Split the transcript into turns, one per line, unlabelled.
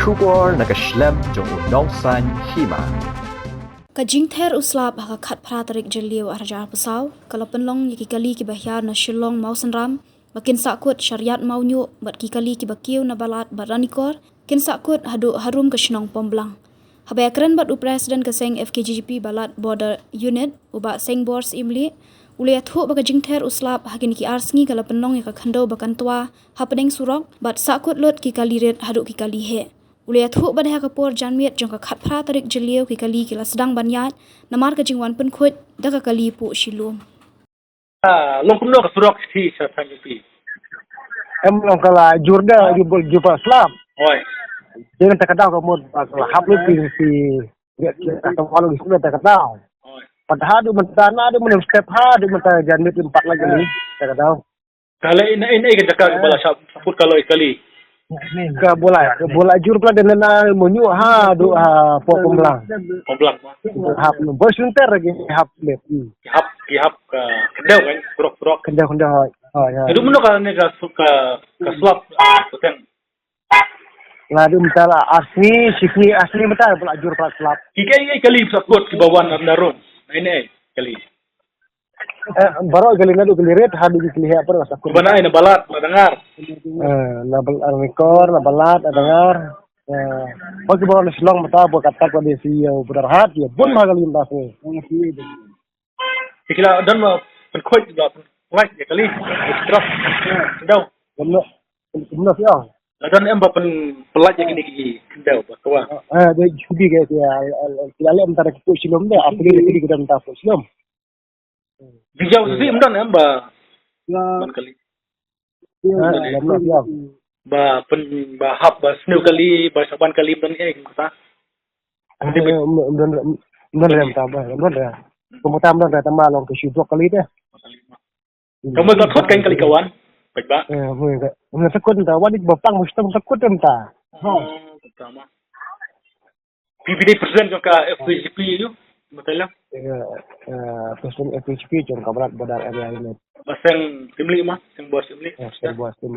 Shubor nakaslem jong unong san hima.
Kajingther uslap haka khat pratarik jeliu arjar pesau kalau penlong yaki kali ki bahyar na shillong mau senram makin sakut syariat mau nyu bat ki kali ki bakiu na balat baranikor kin sakut hadu harum ke shnong pomblang habaya keren bat presiden ke seng FKGGP balat border unit uba seng bors imli ulia thu baka jingther uslap hakin ki arsngi kalau penlong yaka khando bakan tua hapeneng surok bat sakut lot ki kali ret hadu ki kali he ulia thu badha kapor janmiet jong ka khat phra tarik jeliu ki kali kila sedang banyat namar ka jingwan pen khut daka kali pu shilum
long kumno ka surok thi sa thangipi
em long kala jurda jubul jupa slap
oi
dengan takadaw ka mod kala haplo si ka walu di sudah takadaw
oi
padahal du mentana du men step ha du mentana janmit empat lagi ni takadaw
kala ina ka jaka bala sa put kalau ikali
ka bola jur pla dan na monyu ha du po pemlang
pomblang
hap no bos unter lagi hap let
ki hap ka kendau kan surok
kendah hoy
Edu muno ka ne ka slap teng
la du mentala asli sikni asli mata bola jur pla slap
ki kali sa kot ki bawan naron ini kali
baro gali na du gali red ha du gali ha per sa
bana ina balat madengar
na rekor na balat adangar pag bawa na silong mata buat kata ko desi berharap ya bon magalim das ni
kila dan ma pen khoi juga right ya kali strap kendau
kumno siya
dan em ba pen pelat yang ini ki kendau ba kawa
de jubi guys ya kilale antara ko silom de apli de kita mata ko silom
bijau sisi emdan em ba man kali ba pen ba hap ba snu kali ba saban kali dan kata
Mdan rem tambah mdan ya kemudian mdan tambah long ke syudok kali deh
kamu tak thot kain kali kawan baik ba
mdan takut entah wadik bapang mesti takut entah
pertama PPD presiden ka FPGP itu betul
presiden FPGP jong kabrat badar area ini
baseng timli mah sing bos timli
sebuah tim